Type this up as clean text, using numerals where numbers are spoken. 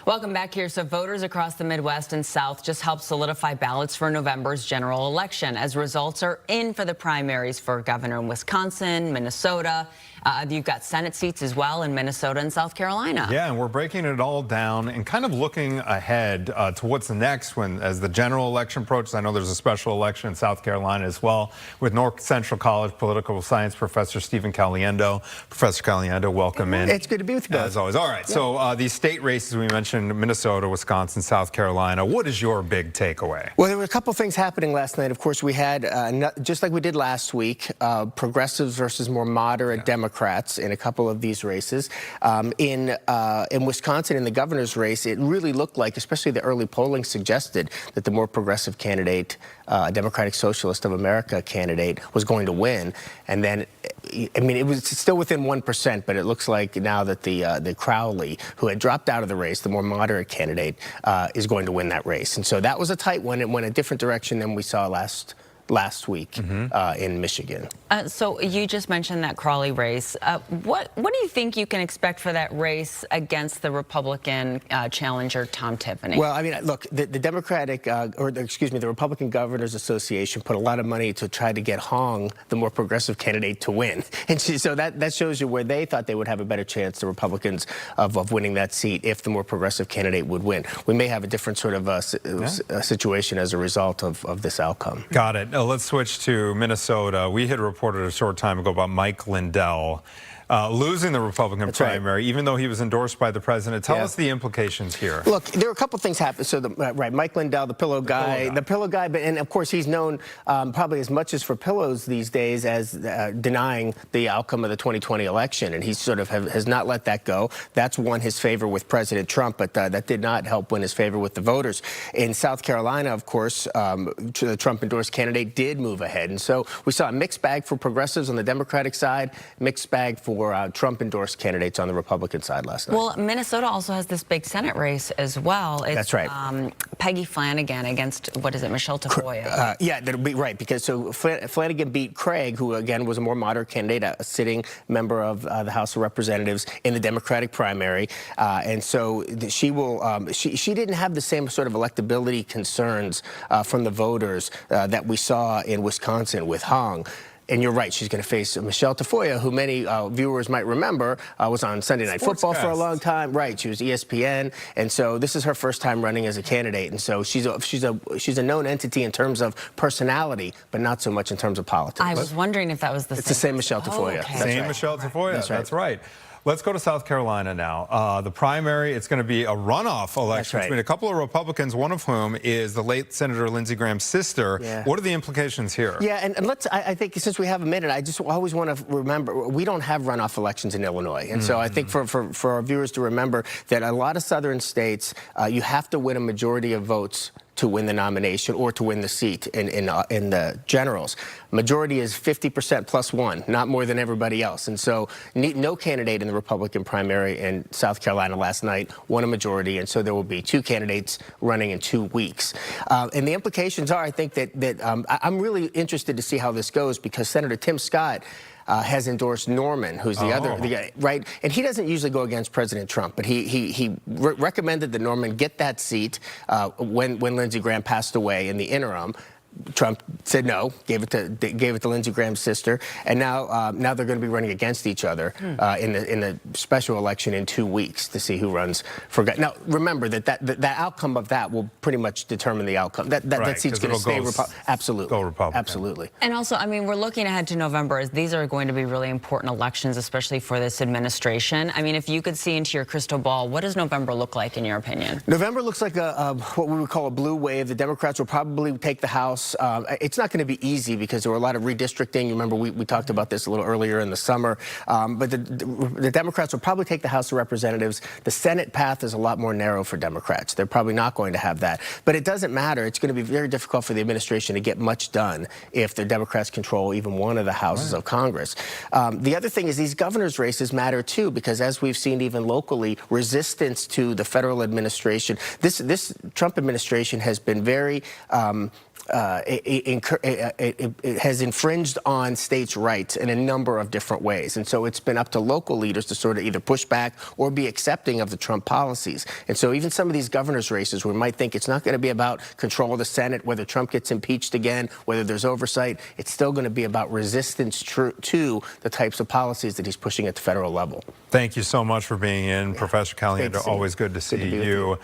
Welcome back here. So voters across the Midwest and South just helped solidify ballots for November's general election as results are in for the primaries for governor in Wisconsin, Minnesota. You've got Senate seats as well in Minnesota and South Carolina. Yeah, and we're breaking it all down and kind of looking ahead to what's next as the general election approaches. I know there's a special election in South Carolina as well with North Central College political science professor Stephen Caliendo. Professor Caliendo, welcome in. It's good to be with you both. As always. All right, so these state races we mentioned, Minnesota, Wisconsin, South Carolina. What is your big takeaway? Well, there were a couple things happening last night. Of course, we had, just like we did last week, progressives versus more moderate Democrats in a couple of these races. In Wisconsin, in the governor's race, it really looked like, especially the early polling suggested, that the more progressive candidate, Democratic Socialist of America candidate, was going to win. And then, I mean, it was still within 1%, but it looks like now that the Crowley, who had dropped out of the race, the more moderate candidate, is going to win that race. And so that was a tight one. It went a different direction than we saw last week in Michigan. So you just mentioned that Crowley race. What do you think you can expect for that race against the Republican challenger Tom Tiffany? Well, I mean, look, the the Republican Governors Association put a lot of money to try to get Hong, the more progressive candidate, to win. And so that shows you where they thought they would have a better chance, the Republicans, of winning that seat if the more progressive candidate would win. We may have a different sort of situation as a result of this outcome. Got it. Let's switch to Minnesota. We had reported a short time ago about Mike Lindell losing the Republican primary, even though he was endorsed by the president. Tell us the implications here. Look, there were a couple things happened. So, Mike Lindell, the pillow guy, and of course he's known probably as much as for pillows these days as denying the outcome of the 2020 election, and he sort of has not let that go. That's won his favor with President Trump, but that did not help win his favor with the voters. In South Carolina, of course, the Trump-endorsed candidate did move ahead, and so we saw a mixed bag for progressives on the Democratic side, mixed bag for Trump-endorsed candidates on the Republican side last night. Well, Minnesota also has this big Senate race as well. That's right. Peggy Flanagan against, what is it, Michelle Tafoya? Yeah, that'll be right, because so Flanagan beat Craig, who again was a more moderate candidate, a sitting member of the House of Representatives in the Democratic primary, and so she will. She didn't have the same sort of electability concerns from the voters that we saw in Wisconsin with Hong. And you're right, she's going to face Michelle Tafoya, who many viewers might remember was on Sunday Night Football for a long time. Right, she was ESPN, and so this is her first time running as a candidate, and so she's a known entity in terms of personality, but not so much in terms of politics. I was wondering if that was the same. It's the same Michelle Tafoya. Okay. Same Michelle Tafoya. That's right. Let's go to South Carolina now. The primary, it's going to be a runoff election between a couple of Republicans, one of whom is the late Senator Lindsey Graham's sister. What are the implications here? Yeah, and I think since we have a minute, I just always want to remember, we don't have runoff elections in Illinois. And so I think for our viewers to remember that a lot of southern states, you have to win a majority of votes to win the nomination or to win the seat in the generals. Majority is 50% plus one, not more than everybody else. And so no candidate in the Republican primary in South Carolina last night won a majority, and so there will be two candidates running in 2 weeks. And the implications are, I think that I'm really interested to see how this goes, because Senator Tim Scott has endorsed Norman, who's the other guy, right? And he doesn't usually go against President Trump, but he recommended that Norman get that seat when Lindsey Graham passed away in the interim. Trump said no, gave it to Lindsey Graham's sister, and now they're going to be running against each other in the special election in 2 weeks to see who runs for. Now remember that outcome of that will pretty much determine the outcome. That seat's going to stay Republican. Go Republican. Absolutely. And also, I mean, we're looking ahead to November, as these are going to be really important elections, especially for this administration. I mean, if you could see into your crystal ball, what does November look like in your opinion? November looks like what we would call a blue wave. The Democrats will probably take the House. It's not going to be easy because there were a lot of redistricting. You remember we talked about this a little earlier in the summer. But the Democrats will probably take the House of Representatives. The Senate path is a lot more narrow for Democrats. They're probably not going to have that. But it doesn't matter. It's going to be very difficult for the administration to get much done if the Democrats control even one of the houses of Congress. The other thing is these governor's races matter too, because as we've seen even locally, resistance to the federal administration. This Trump administration has been very it has infringed on states' rights in a number of different ways. And so it's been up to local leaders to sort of either push back or be accepting of the Trump policies. And so even some of these governor's races, we might think it's not going to be about control of the Senate, whether Trump gets impeached again, whether there's oversight. It's still going to be about resistance to the types of policies that he's pushing at the federal level. Thank you so much for being in, Professor Great to Caliendo. see you. Always good to see Good to be with you.